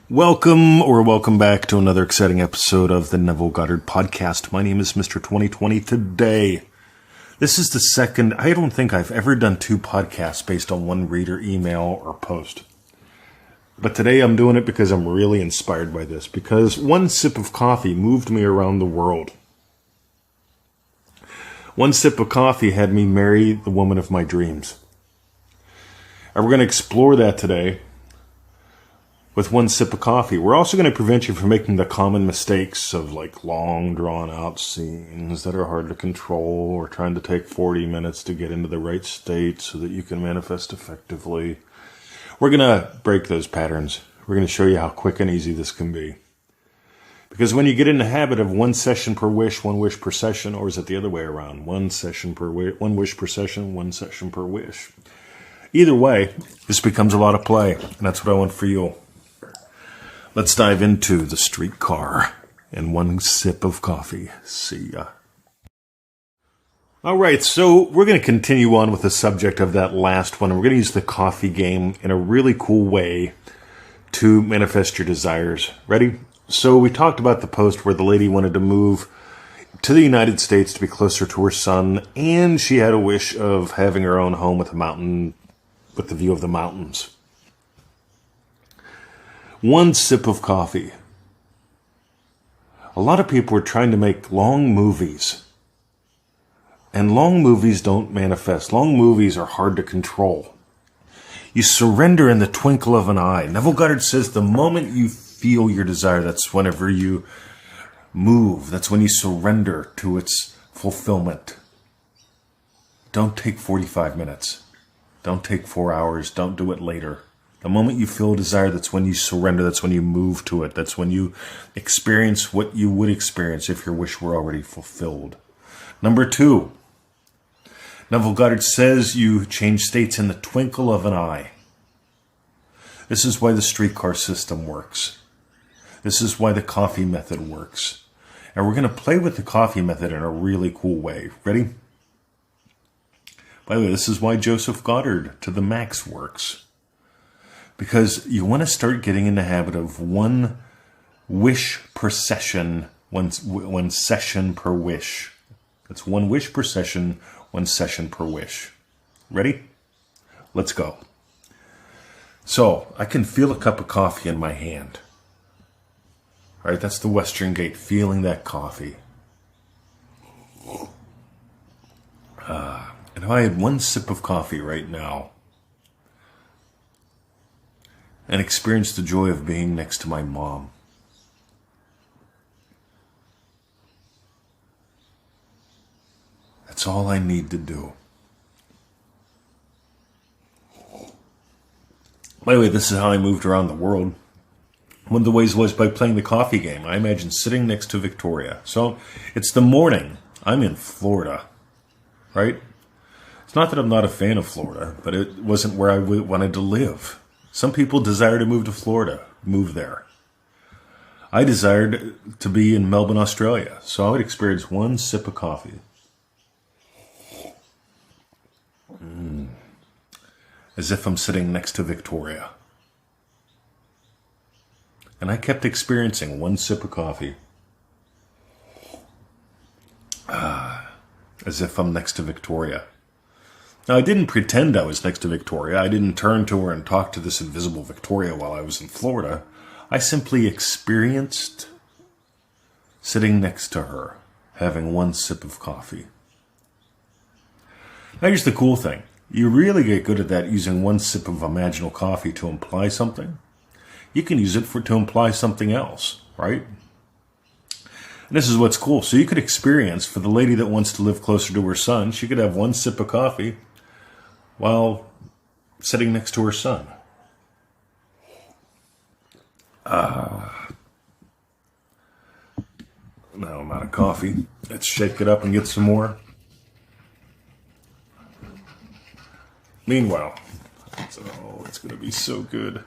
Welcome back to another exciting episode of the Neville Goddard podcast. My name is Mr. 2020 today. This is the second, I don't think I've ever done two podcasts based on one reader email or post. But today I'm doing it because I'm really inspired by this, because one sip of coffee moved me around the world. One sip of coffee had me marry the woman of my dreams. And we're going to explore that today with one sip of coffee. We're also going to prevent you from making the common mistakes of like long drawn out scenes that are hard to control, or trying to take 40 minutes to get into the right state so that you can manifest effectively. We're going to break those patterns. We're going to show you how quick and easy this can be. Because when you get in the habit of one session per wish, one wish per session, or is it the other way around? One wish per session, one session per wish. Either way, this becomes a lot of play, and that's what I want for you. Let's dive into the streetcar and one sip of coffee. See ya. All right, so we're going to continue on with the subject of that last one. We're going to use the coffee game in a really cool way to manifest your desires. Ready? So we talked about the post where the lady wanted to move to the United States to be closer to her son, and she had a wish of having her own home with a mountain, with the view of the mountains. One sip of coffee. A lot of people are trying to make long movies. And long movies don't manifest. Long movies are hard to control. You surrender in the twinkle of an eye. Neville Goddard says the moment you feel your desire, that's whenever you move. That's when you surrender to its fulfillment. Don't take 45 minutes. Don't take 4 hours. Don't do it later. The moment you feel a desire, that's when you surrender. That's when you move to it. That's when you experience what you would experience if your wish were already fulfilled. Number 2, Neville Goddard says you change states in the twinkle of an eye. This is why the StreetCar System works. This is why the coffee method works. And we're going to play with the coffee method in a really cool way. Ready? By the way, this is why Joseph Goddard to the max works. Because you want to start getting in the habit of one wish per session, one session per wish. That's one wish per session, one session per wish. Ready? Let's go. So, I can feel a cup of coffee in my hand. All right, that's the Western Gate, feeling that coffee. And if I had one sip of coffee right now, and experience the joy of being next to my mom. That's all I need to do. By the way, this is how I moved around the world. One of the ways was by playing the coffee game. I imagine sitting next to Victoria. So it's the morning. I'm in Florida, right? It's not that I'm not a fan of Florida, but it wasn't where I wanted to live. Some people desire to move to Florida, move there. I desired to be in Melbourne, Australia, so I would experience one sip of coffee. As if I'm sitting next to Victoria. And I kept experiencing one sip of coffee. As if I'm next to Victoria. Now, I didn't pretend I was next to Victoria. I didn't turn to her and talk to this invisible Victoria while I was in Florida. I simply experienced sitting next to her, having one sip of coffee. Now, here's the cool thing. You really get good at that using one sip of imaginal coffee to imply something. You can use it to imply something else, right? And this is what's cool. So you could experience, for the lady that wants to live closer to her son, she could have one sip of coffee while sitting next to her son. Now I'm out of coffee. Let's shake it up and get some more. Meanwhile, it's going to be so good.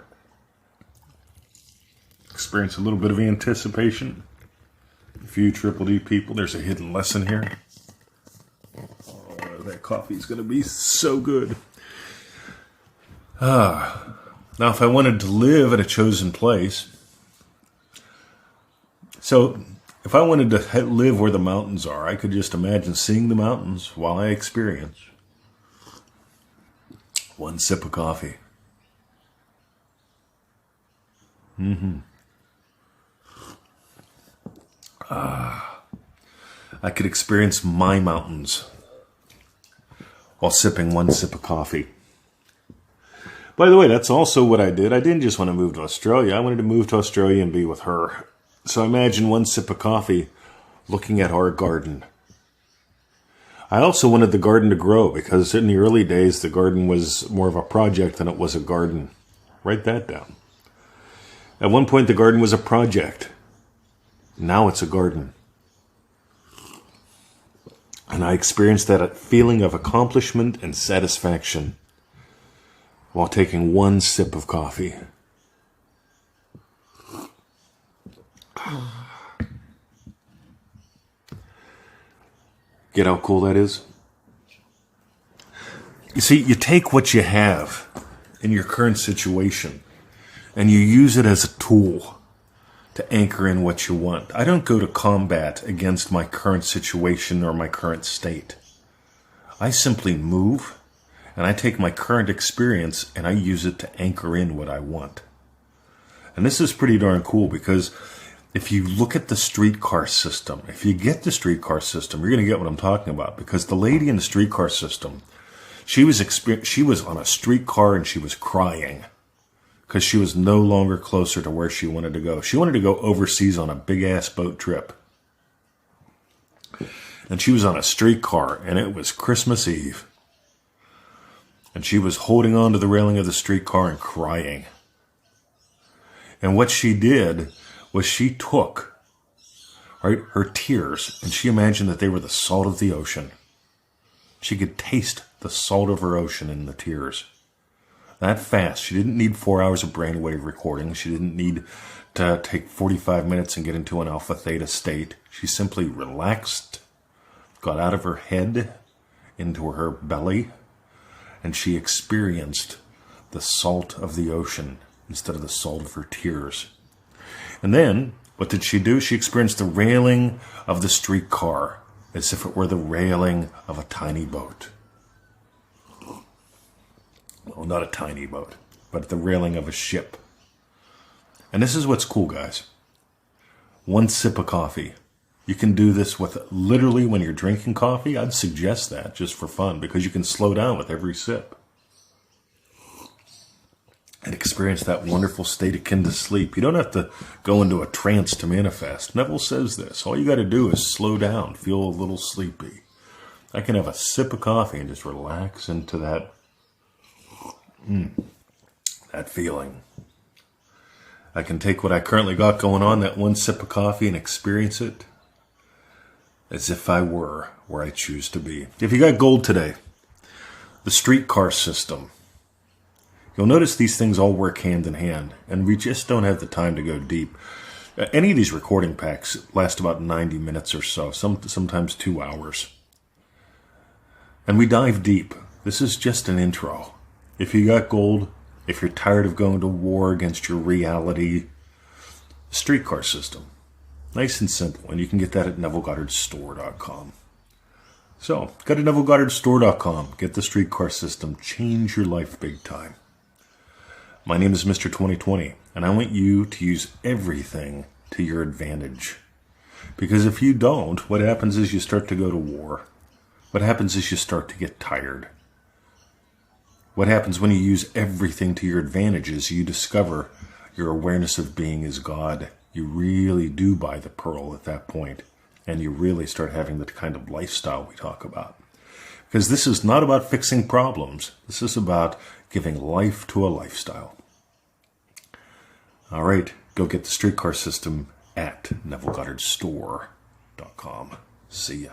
Experience a little bit of anticipation. For you Triple D people, there's a hidden lesson here. That coffee is going to be so good. Now, if I wanted to live at a chosen place, So if I wanted to live where the mountains are, I could just imagine seeing the mountains while I experience one sip of coffee. I could experience my mountains while sipping one sip of coffee. By the way, that's also what I did. I didn't just want to move to Australia. I wanted to move to Australia and be with her. So imagine one sip of coffee looking at our garden. I also wanted the garden to grow because in the early days, the garden was more of a project than it was a garden. Write that down. At one point, the garden was a project. Now it's a garden. And I experienced that feeling of accomplishment and satisfaction while taking one sip of coffee. Get how cool that is? You see, you take what you have in your current situation and you use it as a tool to anchor in what you want. I don't go to combat against my current situation or my current state. I simply move and I take my current experience and I use it to anchor in what I want. And this is pretty darn cool because if you look at the streetcar system, if you get the streetcar system, you're going to get what I'm talking about. Because the lady in the streetcar system, she was on a streetcar and she was crying because she was no longer closer to where she wanted to go. She wanted to go overseas on a big-ass boat trip. And she was on a streetcar, and it was Christmas Eve. And she was holding on to the railing of the streetcar and crying. And what she did was she took her tears, and she imagined that they were the salt of the ocean. She could taste the salt of her ocean in the tears. That fast. She didn't need 4 hours of brainwave recording. She didn't need to take 45 minutes and get into an alpha theta state. She simply relaxed, got out of her head into her belly, and she experienced the salt of the ocean instead of the salt of her tears. And then, what did she do? She experienced the railing of the streetcar as if it were the railing of a tiny boat. Well, not a tiny boat, but the railing of a ship. And this is what's cool, guys. One sip of coffee. You can do this with literally when you're drinking coffee. I'd suggest that just for fun because you can slow down with every sip and experience that wonderful state akin to sleep. You don't have to go into a trance to manifest. Neville says this. All you got to do is slow down, feel a little sleepy. I can have a sip of coffee and just relax into that feeling. I can take what I currently got going on, that one sip of coffee, and experience it as if I were where I choose to be. If you got gold today, the StreetCar System, you'll notice these things all work hand in hand, and we just don't have the time to go deep. Any of these recording packs last about 90 minutes or so, sometimes 2 hours. And we dive deep. This is just an intro. If you got gold, if you're tired of going to war against your reality, StreetCar System. Nice and simple, and you can get that at NevilleGoddardStore.com. So, go to NevilleGoddardStore.com, get the StreetCar System, change your life big time. My name is Mr. 2020, and I want you to use everything to your advantage. Because if you don't, what happens is you start to go to war. What happens is you start to get tired. What happens when you use everything to your advantage is you discover your awareness of being is God. You really do buy the pearl at that point, and you really start having the kind of lifestyle we talk about. Because this is not about fixing problems. This is about giving life to a lifestyle. All right, go get the StreetCar System at NevilleGoddardStore.com. See ya.